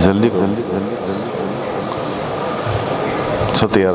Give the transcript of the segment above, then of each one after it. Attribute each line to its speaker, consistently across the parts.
Speaker 1: जल्दी सब तैयार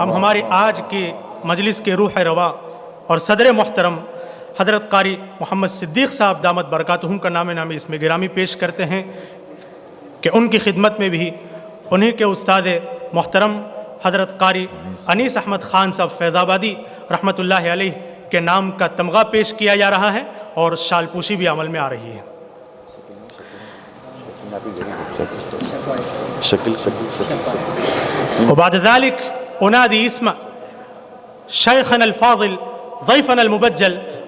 Speaker 2: हम हमारी आज की मजलिस के रूह रवा और सदर मोहतरम हज़रत कारी मोहम्मद सिद्दीक़ साहब दामत बरकातहुम का नामे इसमें गिरामी पेश करते हैं कि उनकी खिदमत में भी उन्हीं के उस्ताद मोहतरम हज़रत कारी अनीस अहमद ख़ान साहब फैज़ाबादी रहमतुल्लाहि अलैह के नाम का तमगा पेश किया जा रहा है और शालपूशी भी अमल में आ रही है। वबाद ज़ालिक उनादी इस्म शेखना अल-फ़ाज़िल ज़ैफ़ना अल-मुबज्जल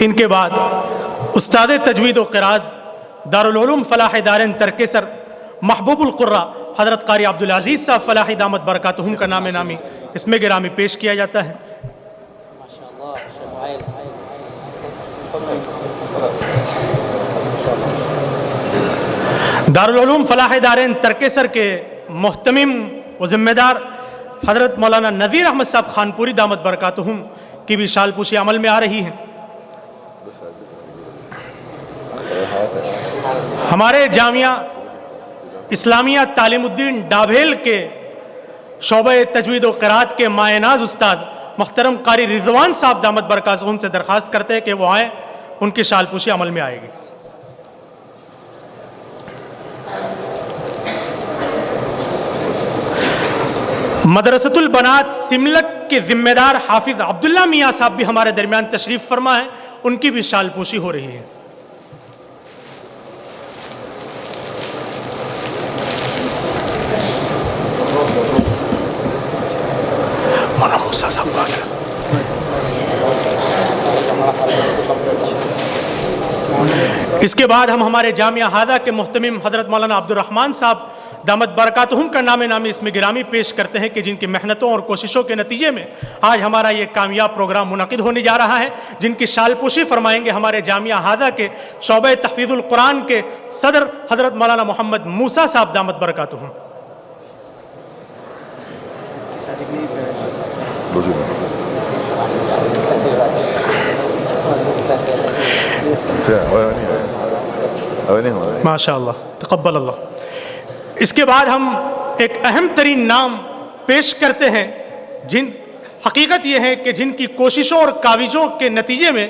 Speaker 2: इनके बाद उस्ताद तजवीद व क़िराअत दारुल उलूम फ़लाह दारैन तरकेसर महबूबुल क़ुर्रा हज़रत कारी अब्दुल अज़ीज़ साहब फ़लाह दामत बरकातहुम का नामी इसमें गिरामी पेश किया जाता है। दारुल उलूम फ़लाह दारैन तरकेसर के मुहतमिम व ज़िम्मेदार हज़रत मौलाना नज़ीर अहमद साहब खानपुरी दामत बरकातहुम की भी शालपूशी अमल में आ रही है। हमारे जामिया इस्लामिया तालीमुद्दीन डाभेल के शोबे तजवीद व क़िराअत के मायनाज उस्ताद मुहतरम कारी रिजवान साहब दामत बरकातहुम से दरख्वास्त करते हैं कि वो आए, उनकी शालपूशी अमल में आएगी। मदरसतुल बनात सिमलक के जिम्मेदार हाफिज अब्दुल्ला मियाँ साहब भी हमारे दरमियान तशरीफ फरमा है, उनकी भी शालपूशी हो रही है। इसके बाद हम हमारे जामिया हादा के मुहतमिम हज़रत मौलाना अब्दुल रहमान साहब दामत बरकातहुम का नामे इसमें गिरामी पेश करते हैं कि जिनकी मेहनतों और कोशिशों के नतीजे में आज हमारा ये कामयाब प्रोग्राम मुनक़िद होने जा रहा है, जिनकी शालपूशी फरमाएंगे हमारे जामिया हादा के शोबे तहफ़ीज़ुल कुरान के सदर हज़रत मौलाना मोहम्मद मूसा साहब दामत बरकातहुम। माशाअल्लाह तक़ब्बल अल्लाह। इसके बाद हम एक अहम तरीन नाम पेश करते हैं, हकीकत यह है कि जिनकी कोशिशों और काविजों के नतीजे में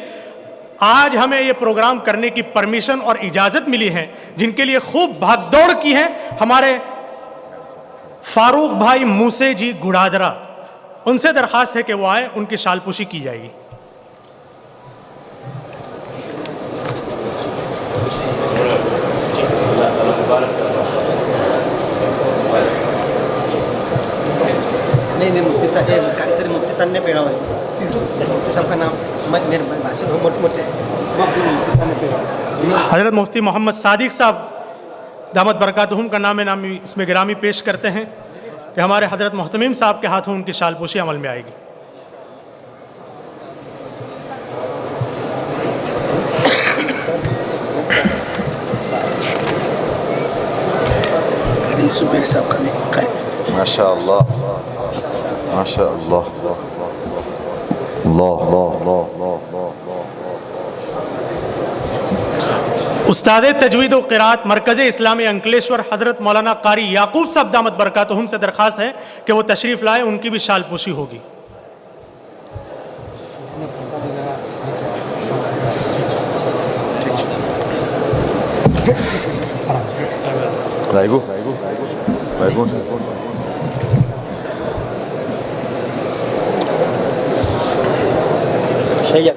Speaker 2: आज हमें ये प्रोग्राम करने की परमिशन और इजाज़त मिली है, जिनके लिए खूब भागदौड़ की है हमारे फारूक भाई मूसे जी गुड़ादरा। उनसे दरख्वास्त है कि वो आए, उनकी शालपूशी की जाएगी। नहीं मुफ्ती साहब
Speaker 3: मुफ्ती साहब ने पेड़ा हुआ मुफ्ती साहब का नाम मेरे भाषण मोटे
Speaker 2: हज़रत मुफ्ती मोहम्मद सादिक साहब दामत बरकातहुम का नाम नामी इसमें गिरामी पेश करते हैं कि हमारे हज़रत मोहतमीम साहब के हाथों उनकी शालपोशी अमल में आएगी।
Speaker 3: जुबैर साहब का भी
Speaker 1: माशा अल्लाह माशा अल्लाह अल्लाह
Speaker 2: उस्ताद तजवीद व क़िराअत मरकज़ इस्लामी अंकलेश्वर हज़रत मौलाना कारी याकूब साहब दामत बरकातहुम से दरख्वास्त है कि वो तशरीफ़ लाए, उनकी भी शालपोशी होगी।
Speaker 1: Baik, Bu.